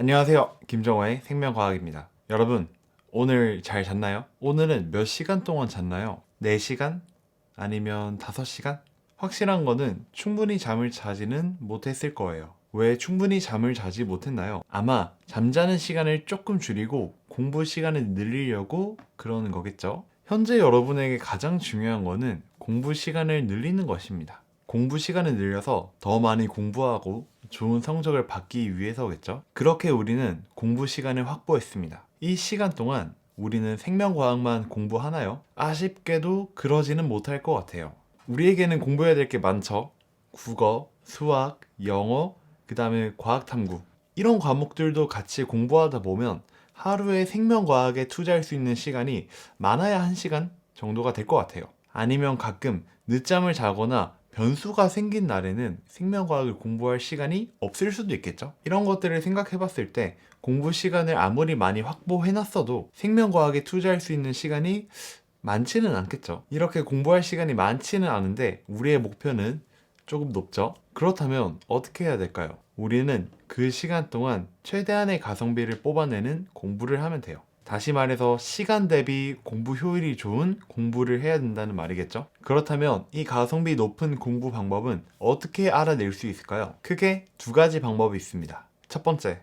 안녕하세요. 김정화의 생명과학입니다. 여러분, 오늘 잘 잤나요? 오늘은 몇 시간 동안 잤나요? 4시간? 아니면 5시간? 확실한 거는 충분히 잠을 자지는 못했을 거예요. 왜 충분히 잠을 자지 못했나요? 아마 잠자는 시간을 조금 줄이고 공부 시간을 늘리려고 그러는 거겠죠? 현재 여러분에게 가장 중요한 거는 공부 시간을 늘리는 것입니다. 공부 시간을 늘려서 더 많이 공부하고 좋은 성적을 받기 위해서겠죠. 그렇게 우리는 공부 시간을 확보했습니다. 이 시간 동안 우리는 생명과학만 공부하나요? 아쉽게도 그러지는 못할 것 같아요. 우리에게는 공부해야 될 게 많죠. 국어, 수학, 영어, 그 다음에 과학탐구. 이런 과목들도 같이 공부하다 보면 하루에 생명과학에 투자할 수 있는 시간이 많아야 1시간 정도가 될 것 같아요. 아니면 가끔 늦잠을 자거나 변수가 생긴 날에는 생명과학을 공부할 시간이 없을 수도 있겠죠. 이런 것들을 생각해 봤을 때 공부 시간을 아무리 많이 확보해 놨어도 생명과학에 투자할 수 있는 시간이 많지는 않겠죠. 이렇게 공부할 시간이 많지는 않은데 우리의 목표는 조금 높죠. 그렇다면 어떻게 해야 될까요? 우리는 그 시간 동안 최대한의 가성비를 뽑아내는 공부를 하면 돼요. 다시 말해서 시간 대비 공부 효율이 좋은 공부를 해야 된다는 말이겠죠? 그렇다면 이 가성비 높은 공부 방법은 어떻게 알아낼 수 있을까요? 크게 2가지 방법이 있습니다. 첫 번째,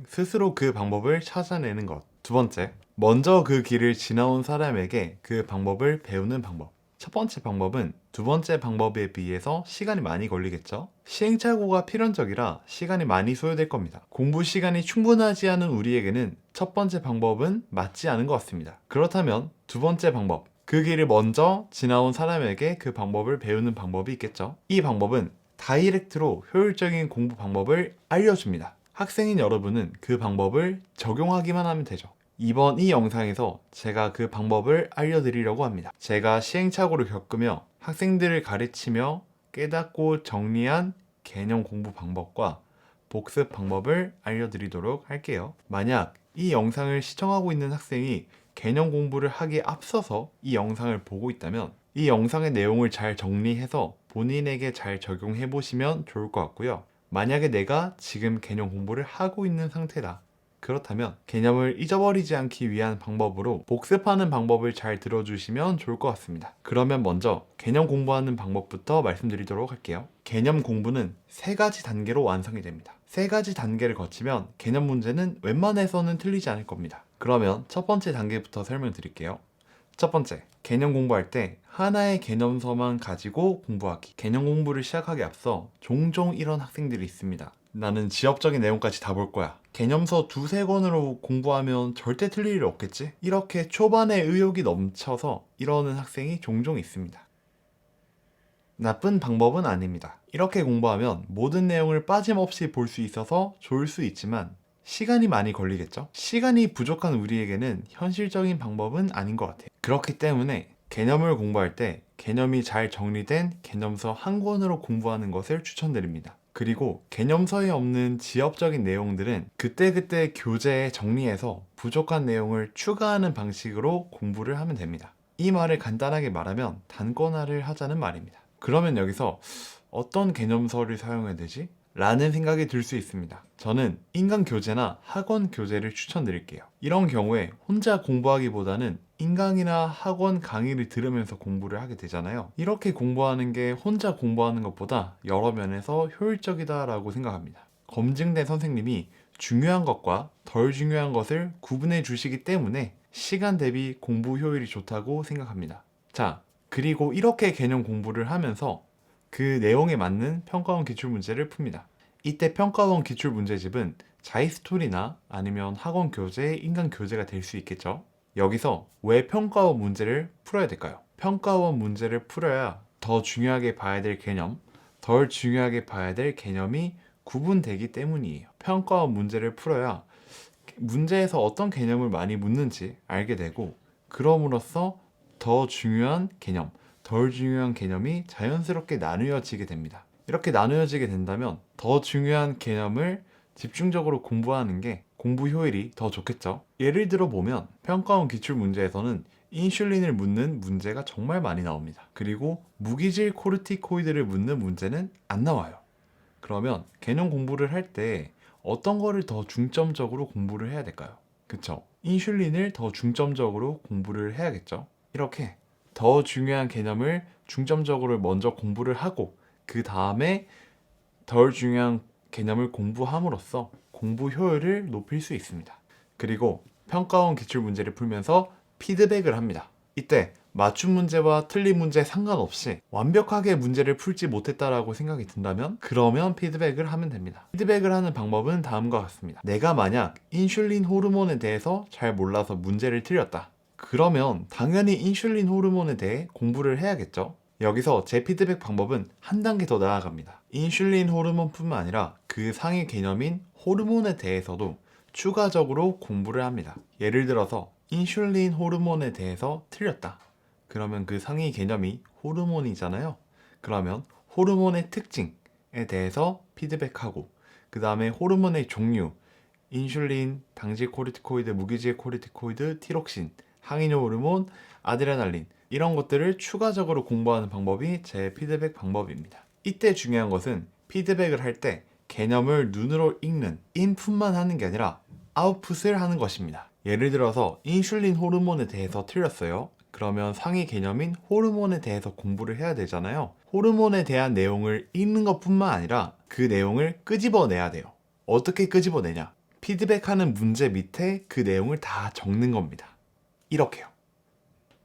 스스로 그 방법을 찾아내는 것. 두 번째, 먼저 그 길을 지나온 사람에게 그 방법을 배우는 방법. 첫 번째 방법은 두 번째 방법에 비해서 시간이 많이 걸리겠죠? 시행착오가 필연적이라 시간이 많이 소요될 겁니다. 공부 시간이 충분하지 않은 우리에게는 첫 번째 방법은 맞지 않은 것 같습니다. 그렇다면 두 번째 방법, 그 길을 먼저 지나온 사람에게 그 방법을 배우는 방법이 있겠죠? 이 방법은 다이렉트로 효율적인 공부 방법을 알려줍니다. 학생인 여러분은 그 방법을 적용하기만 하면 되죠. 이번 이 영상에서 제가 그 방법을 알려드리려고 합니다. 제가 시행착오를 겪으며 학생들을 가르치며 깨닫고 정리한 개념 공부 방법과 복습 방법을 알려드리도록 할게요. 만약 이 영상을 시청하고 있는 학생이 개념 공부를 하기에 앞서서 이 영상을 보고 있다면 이 영상의 내용을 잘 정리해서 본인에게 잘 적용해 보시면 좋을 것 같고요. 만약에 내가 지금 개념 공부를 하고 있는 상태다. 그렇다면 개념을 잊어버리지 않기 위한 방법으로 복습하는 방법을 잘 들어주시면 좋을 것 같습니다. 그러면 먼저 개념 공부하는 방법부터 말씀드리도록 할게요. 개념 공부는 3가지 단계로 완성이 됩니다. 3가지 단계를 거치면 개념 문제는 웬만해서는 틀리지 않을 겁니다. 그러면 첫 번째 단계부터 설명드릴게요. 첫 번째, 개념 공부할 때 하나의 개념서만 가지고 공부하기. 개념 공부를 시작하기 앞서 종종 이런 학생들이 있습니다. 나는 지엽적인 내용까지 다 볼 거야. 개념서 2-3권으로 공부하면 절대 틀릴 일 없겠지? 이렇게 초반에 의욕이 넘쳐서 이러는 학생이 종종 있습니다. 나쁜 방법은 아닙니다. 이렇게 공부하면 모든 내용을 빠짐없이 볼 수 있어서 좋을 수 있지만 시간이 많이 걸리겠죠? 시간이 부족한 우리에게는 현실적인 방법은 아닌 것 같아요. 그렇기 때문에 개념을 공부할 때 개념이 잘 정리된 개념서 한 권으로 공부하는 것을 추천드립니다. 그리고 개념서에 없는 지엽적인 내용들은 그때그때 교재에 정리해서 부족한 내용을 추가하는 방식으로 공부를 하면 됩니다. 이 말을 간단하게 말하면 단권화를 하자는 말입니다. 그러면 여기서 어떤 개념서를 사용해야 되지? 라는 생각이 들 수 있습니다. 저는 인강 교재나 학원 교재를 추천드릴게요. 이런 경우에 혼자 공부하기보다는 인강이나 학원 강의를 들으면서 공부를 하게 되잖아요. 이렇게 공부하는 게 혼자 공부하는 것보다 여러 면에서 효율적이다라고 생각합니다. 검증된 선생님이 중요한 것과 덜 중요한 것을 구분해 주시기 때문에 시간 대비 공부 효율이 좋다고 생각합니다. 자, 그리고 이렇게 개념 공부를 하면서 그 내용에 맞는 평가원 기출문제를 풉니다. 이때 평가원 기출문제집은 자이스토리나 아니면 학원 교재, 인강 교재가 될 수 있겠죠. 여기서 왜 평가원 문제를 풀어야 될까요? 평가원 문제를 풀어야 더 중요하게 봐야 될 개념, 덜 중요하게 봐야 될 개념이 구분되기 때문이에요. 평가원 문제를 풀어야 문제에서 어떤 개념을 많이 묻는지 알게 되고, 그럼으로써 더 중요한 개념, 덜 중요한 개념이 자연스럽게 나누어지게 됩니다. 이렇게 나누어지게 된다면 더 중요한 개념을 집중적으로 공부하는 게 공부 효율이 더 좋겠죠. 예를 들어 보면 평가원 기출 문제에서는 인슐린을 묻는 문제가 정말 많이 나옵니다. 그리고 무기질 코르티코이드를 묻는 문제는 안 나와요. 그러면 개념 공부를 할 때 어떤 거를 더 중점적으로 공부를 해야 될까요? 그쵸? 인슐린을 더 중점적으로 공부를 해야겠죠? 이렇게 더 중요한 개념을 중점적으로 먼저 공부를 하고 그 다음에 덜 중요한 개념을 공부함으로써 공부 효율을 높일 수 있습니다. 그리고 평가원 기출문제를 풀면서 피드백을 합니다. 이때 맞춤 문제와 틀린 문제 상관없이 완벽하게 문제를 풀지 못했다라고 생각이 든다면 그러면 피드백을 하면 됩니다. 피드백을 하는 방법은 다음과 같습니다. 내가 만약 인슐린 호르몬에 대해서 잘 몰라서 문제를 틀렸다. 그러면 당연히 인슐린 호르몬에 대해 공부를 해야겠죠. 여기서 제 피드백 방법은 한 단계 더 나아갑니다. 인슐린 호르몬뿐만 아니라 그 상위 개념인 호르몬에 대해서도 추가적으로 공부를 합니다. 예를 들어서 인슐린 호르몬에 대해서 틀렸다. 그러면 그 상위 개념이 호르몬이잖아요. 그러면 호르몬의 특징에 대해서 피드백하고 그 다음에 호르몬의 종류, 인슐린, 당질 코르티코이드, 무기질 코르티코이드, 티록신, 항이뇨 호르몬, 아드레날린 이런 것들을 추가적으로 공부하는 방법이 제 피드백 방법입니다. 이때 중요한 것은 피드백을 할 때 개념을 눈으로 읽는 인풋만 하는 게 아니라 아웃풋을 하는 것입니다. 예를 들어서 인슐린 호르몬에 대해서 틀렸어요. 그러면 상위 개념인 호르몬에 대해서 공부를 해야 되잖아요. 호르몬에 대한 내용을 읽는 것뿐만 아니라 그 내용을 끄집어내야 돼요. 어떻게 끄집어내냐? 피드백하는 문제 밑에 그 내용을 다 적는 겁니다. 이렇게요.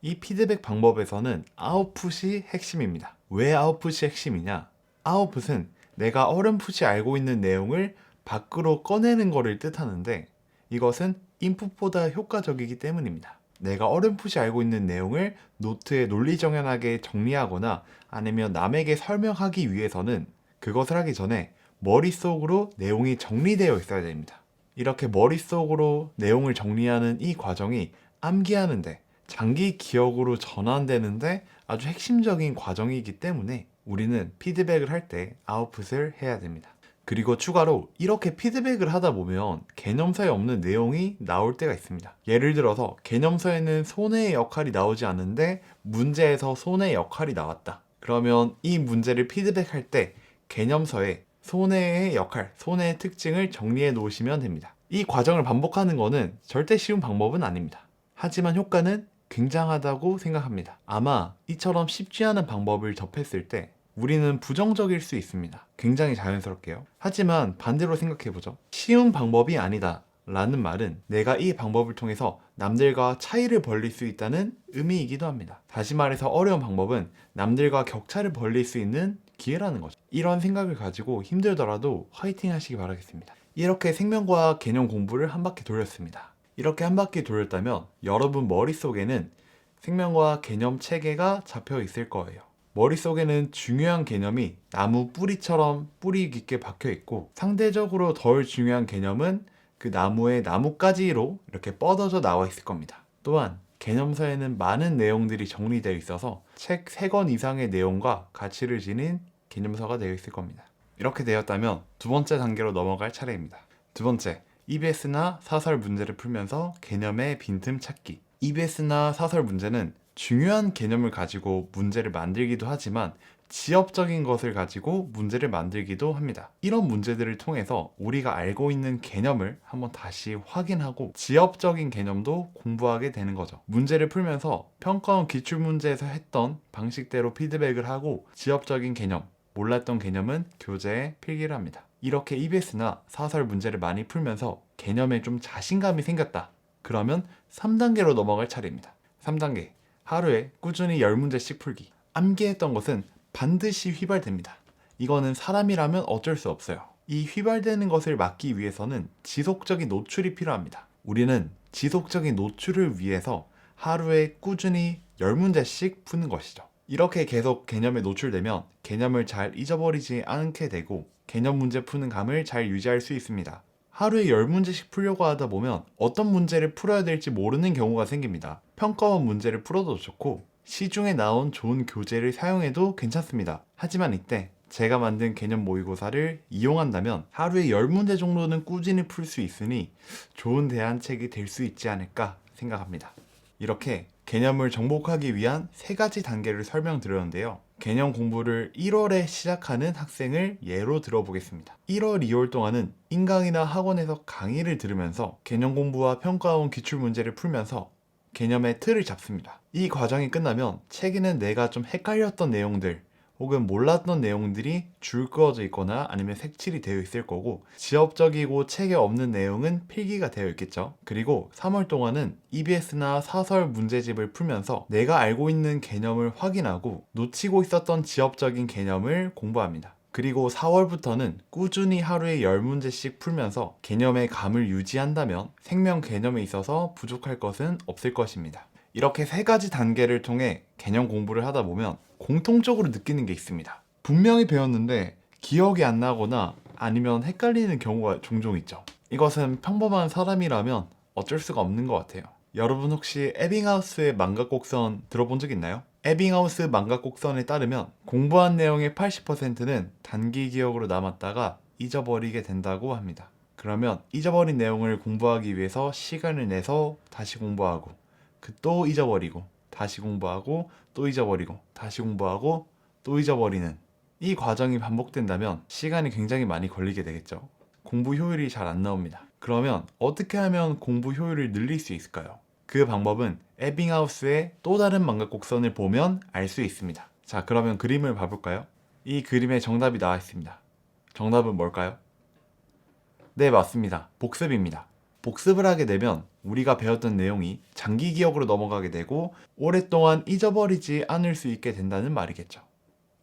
이 피드백 방법에서는 아웃풋이 핵심입니다. 왜 아웃풋이 핵심이냐? 아웃풋은 내가 어렴풋이 알고 있는 내용을 밖으로 꺼내는 것을 뜻하는데 이것은 인풋보다 효과적이기 때문입니다. 내가 어렴풋이 알고 있는 내용을 노트에 논리정연하게 정리하거나 아니면 남에게 설명하기 위해서는 그것을 하기 전에 머릿속으로 내용이 정리되어 있어야 됩니다. 이렇게 머릿속으로 내용을 정리하는 이 과정이 암기하는데 장기 기억으로 전환되는데 아주 핵심적인 과정이기 때문에 우리는 피드백을 할 때 아웃풋을 해야 됩니다. 그리고 추가로 이렇게 피드백을 하다 보면 개념서에 없는 내용이 나올 때가 있습니다. 예를 들어서 개념서에는 손해의 역할이 나오지 않는데 문제에서 손해의 역할이 나왔다. 그러면 이 문제를 피드백할 때 개념서에 손해의 역할, 손해의 특징을 정리해 놓으시면 됩니다. 이 과정을 반복하는 것은 절대 쉬운 방법은 아닙니다. 하지만 효과는 굉장하다고 생각합니다. 아마 이처럼 쉽지 않은 방법을 접했을 때 우리는 부정적일 수 있습니다. 굉장히 자연스럽게요. 하지만 반대로 생각해보죠. 쉬운 방법이 아니다 라는 말은 내가 이 방법을 통해서 남들과 차이를 벌릴 수 있다는 의미이기도 합니다. 다시 말해서 어려운 방법은 남들과 격차를 벌릴 수 있는 기회라는 거죠. 이런 생각을 가지고 힘들더라도 화이팅 하시기 바라겠습니다. 이렇게 생명과학 개념 공부를 한 바퀴 돌렸습니다. 이렇게 한 바퀴 돌렸다면 여러분 머릿속에는 생명과학 개념 체계가 잡혀 있을 거예요. 머릿속에는 중요한 개념이 나무 뿌리처럼 뿌리 깊게 박혀 있고 상대적으로 덜 중요한 개념은 그 나무의 나뭇가지로 이렇게 뻗어져 나와 있을 겁니다. 또한 개념서에는 많은 내용들이 정리되어 있어서 책 3권 이상의 내용과 가치를 지닌 개념서가 되어 있을 겁니다. 이렇게 되었다면 두 번째 단계로 넘어갈 차례입니다. 두 번째, EBS나 사설 문제를 풀면서 개념의 빈틈 찾기. EBS나 사설 문제는 중요한 개념을 가지고 문제를 만들기도 하지만 지엽적인 것을 가지고 문제를 만들기도 합니다. 이런 문제들을 통해서 우리가 알고 있는 개념을 한번 다시 확인하고 지엽적인 개념도 공부하게 되는 거죠. 문제를 풀면서 평가원 기출문제에서 했던 방식대로 피드백을 하고 지엽적인 개념, 몰랐던 개념은 교재에 필기를 합니다. 이렇게 EBS나 사설 문제를 많이 풀면서 개념에 좀 자신감이 생겼다. 그러면 3단계로 넘어갈 차례입니다. 3단계. 하루에 꾸준히 10문제씩 풀기. 암기했던 것은 반드시 휘발됩니다. 이거는 사람이라면 어쩔 수 없어요. 이 휘발되는 것을 막기 위해서는 지속적인 노출이 필요합니다. 우리는 지속적인 노출을 위해서 하루에 꾸준히 10문제씩 푸는 것이죠. 이렇게 계속 개념에 노출되면 개념을 잘 잊어버리지 않게 되고 개념 문제 푸는 감을 잘 유지할 수 있습니다. 하루에 10문제씩 풀려고 하다 보면 어떤 문제를 풀어야 될지 모르는 경우가 생깁니다. 평가원 문제를 풀어도 좋고 시중에 나온 좋은 교재를 사용해도 괜찮습니다. 하지만 이때 제가 만든 개념 모의고사를 이용한다면 하루에 10문제 정도는 꾸준히 풀 수 있으니 좋은 대안책이 될 수 있지 않을까 생각합니다. 이렇게 개념을 정복하기 위한 3가지 단계를 설명드렸는데요. 개념 공부를 1월에 시작하는 학생을 예로 들어보겠습니다. 1월, 2월 동안은 인강이나 학원에서 강의를 들으면서 개념 공부와 평가원 기출문제를 풀면서 개념의 틀을 잡습니다. 이 과정이 끝나면 책에는 내가 좀 헷갈렸던 내용들 혹은 몰랐던 내용들이 줄 그어져 있거나 아니면 색칠이 되어 있을 거고, 지엽적이고 책에 없는 내용은 필기가 되어 있겠죠. 그리고 3월 동안은 EBS나 사설 문제집을 풀면서 내가 알고 있는 개념을 확인하고 놓치고 있었던 지엽적인 개념을 공부합니다. 그리고 4월부터는 꾸준히 하루에 10문제씩 풀면서 개념의 감을 유지한다면 생명 개념에 있어서 부족할 것은 없을 것입니다. 이렇게 3가지 단계를 통해 개념 공부를 하다 보면 공통적으로 느끼는 게 있습니다. 분명히 배웠는데 기억이 안 나거나 아니면 헷갈리는 경우가 종종 있죠. 이것은 평범한 사람이라면 어쩔 수가 없는 것 같아요. 여러분 혹시 에빙하우스의 망각곡선 들어본 적 있나요? 에빙하우스 망각곡선에 따르면 공부한 내용의 80%는 단기 기억으로 남았다가 잊어버리게 된다고 합니다. 그러면 잊어버린 내용을 공부하기 위해서 시간을 내서 다시 공부하고, 또 잊어버리고, 다시 공부하고, 또 잊어버리고, 다시 공부하고, 또 잊어버리는 이 과정이 반복된다면 시간이 굉장히 많이 걸리게 되겠죠. 공부 효율이 잘 안 나옵니다. 그러면 어떻게 하면 공부 효율을 늘릴 수 있을까요? 그 방법은 에빙하우스의 또 다른 망각곡선을 보면 알 수 있습니다. 자, 그러면 그림을 봐볼까요? 이 그림에 정답이 나와 있습니다. 정답은 뭘까요? 네, 맞습니다. 복습입니다. 복습을 하게 되면 우리가 배웠던 내용이 장기 기억으로 넘어가게 되고 오랫동안 잊어버리지 않을 수 있게 된다는 말이겠죠.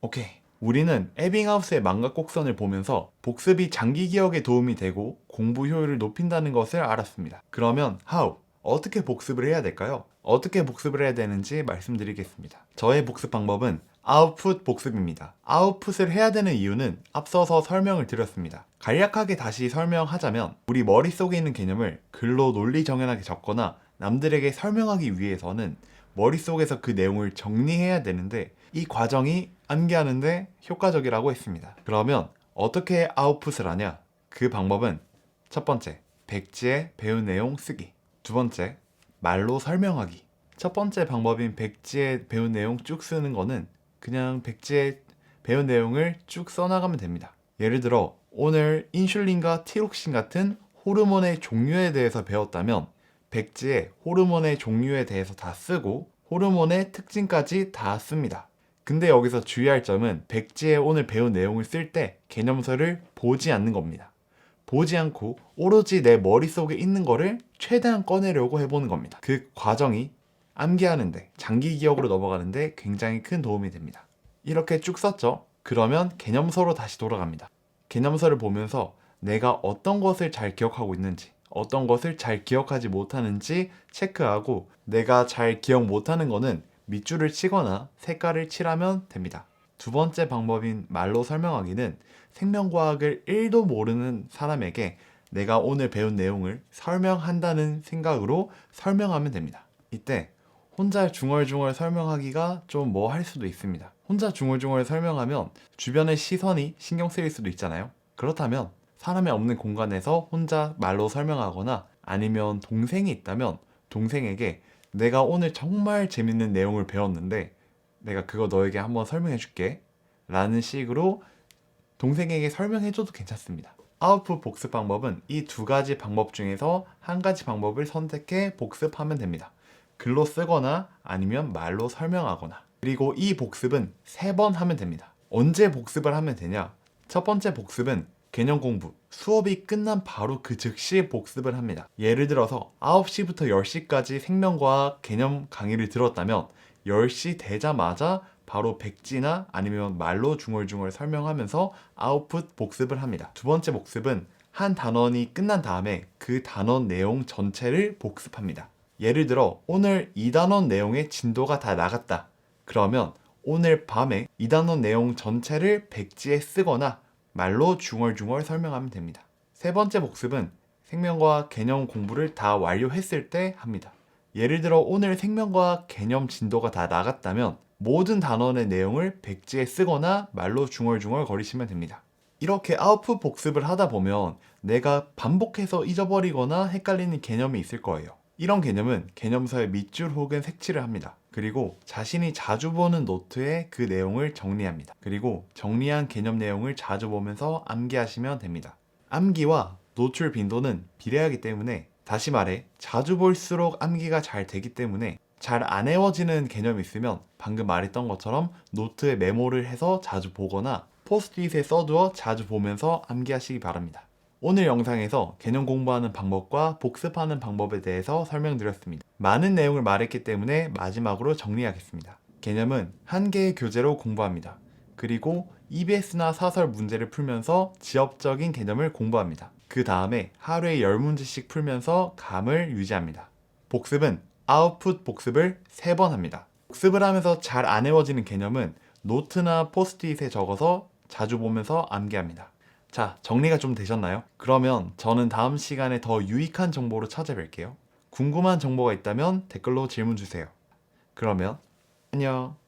오케이. 우리는 에빙하우스의 망각곡선을 보면서 복습이 장기 기억에 도움이 되고 공부 효율을 높인다는 것을 알았습니다. 그러면 how? 어떻게 복습을 해야 될까요? 어떻게 복습을 해야 되는지 말씀드리겠습니다. 저의 복습 방법은 아웃풋 복습입니다. 아웃풋을 해야 되는 이유는 앞서서 설명을 드렸습니다. 간략하게 다시 설명하자면 우리 머릿속에 있는 개념을 글로 논리정연하게 적거나 남들에게 설명하기 위해서는 머릿속에서 그 내용을 정리해야 되는데 이 과정이 암기하는데 효과적이라고 했습니다. 그러면 어떻게 아웃풋을 하냐? 그 방법은 첫 번째, 백지에 배운 내용 쓰기. 두 번째, 말로 설명하기. 첫 번째 방법인 백지에 배운 내용 쭉 쓰는 거는 그냥 백지에 배운 내용을 쭉 써나가면 됩니다. 예를 들어 오늘 인슐린과 티록신 같은 호르몬의 종류에 대해서 배웠다면 백지에 호르몬의 종류에 대해서 다 쓰고 호르몬의 특징까지 다 씁니다. 근데 여기서 주의할 점은 백지에 오늘 배운 내용을 쓸 때 개념서를 보지 않는 겁니다. 보지 않고 오로지 내 머릿속에 있는 거를 최대한 꺼내려고 해보는 겁니다. 그 과정이 암기하는데, 장기 기억으로 넘어가는데 굉장히 큰 도움이 됩니다. 이렇게 쭉 썼죠? 그러면 개념서로 다시 돌아갑니다. 개념서를 보면서 내가 어떤 것을 잘 기억하고 있는지, 어떤 것을 잘 기억하지 못하는지 체크하고, 내가 잘 기억 못하는 거는 밑줄을 치거나 색깔을 칠하면 됩니다. 두 번째 방법인 말로 설명하기는 생명과학을 1도 모르는 사람에게 내가 오늘 배운 내용을 설명한다는 생각으로 설명하면 됩니다. 이때 혼자 중얼중얼 설명하기가 좀 뭐 할 수도 있습니다. 혼자 중얼중얼 설명하면 주변의 시선이 신경 쓰일 수도 있잖아요. 그렇다면 사람이 없는 공간에서 혼자 말로 설명하거나 아니면 동생이 있다면 동생에게 내가 오늘 정말 재밌는 내용을 배웠는데 내가 그거 너에게 한번 설명해 줄게 라는 식으로 동생에게 설명해줘도 괜찮습니다. 아웃풋 복습 방법은 이 2가지 방법 중에서 한 가지 방법을 선택해 복습하면 됩니다. 글로 쓰거나 아니면 말로 설명하거나. 그리고 이 복습은 3번 하면 됩니다. 언제 복습을 하면 되냐? 첫 번째 복습은 개념 공부, 수업이 끝난 바로 그 즉시 복습을 합니다. 예를 들어서 9시부터 10시까지 생명과학 개념 강의를 들었다면 10시 되자마자 바로 백지나 아니면 말로 중얼중얼 설명하면서 아웃풋 복습을 합니다. 두 번째 복습은 한 단원이 끝난 다음에 그 단원 내용 전체를 복습합니다. 예를 들어 오늘 이 단원 내용의 진도가 다 나갔다. 그러면 오늘 밤에 이 단원 내용 전체를 백지에 쓰거나 말로 중얼중얼 설명하면 됩니다. 세 번째 복습은 생명과학 개념 공부를 다 완료했을 때 합니다. 예를 들어 오늘 생명과학 개념 진도가 다 나갔다면 모든 단원의 내용을 백지에 쓰거나 말로 중얼중얼 거리시면 됩니다. 이렇게 아웃풋 복습을 하다 보면 내가 반복해서 잊어버리거나 헷갈리는 개념이 있을 거예요. 이런 개념은 개념서에 밑줄 혹은 색칠을 합니다. 그리고 자신이 자주 보는 노트에 그 내용을 정리합니다. 그리고 정리한 개념 내용을 자주 보면서 암기하시면 됩니다. 암기와 노출 빈도는 비례하기 때문에, 다시 말해 자주 볼수록 암기가 잘 되기 때문에, 잘 안 외워지는 개념이 있으면 방금 말했던 것처럼 노트에 메모를 해서 자주 보거나 포스트잇에 써두어 자주 보면서 암기하시기 바랍니다. 오늘 영상에서 개념 공부하는 방법과 복습하는 방법에 대해서 설명드렸습니다. 많은 내용을 말했기 때문에 마지막으로 정리하겠습니다. 개념은 한 개의 교재로 공부합니다. 그리고 EBS나 사설 문제를 풀면서 지엽적인 개념을 공부합니다. 그 다음에 하루에 10문제씩 풀면서 감을 유지합니다. 복습은 아웃풋 복습을 3번 합니다. 복습을 하면서 잘 안 외워지는 개념은 노트나 포스트잇에 적어서 자주 보면서 암기합니다. 자, 정리가 좀 되셨나요? 그러면 저는 다음 시간에 더 유익한 정보로 찾아뵐게요. 궁금한 정보가 있다면 댓글로 질문 주세요. 그러면 안녕.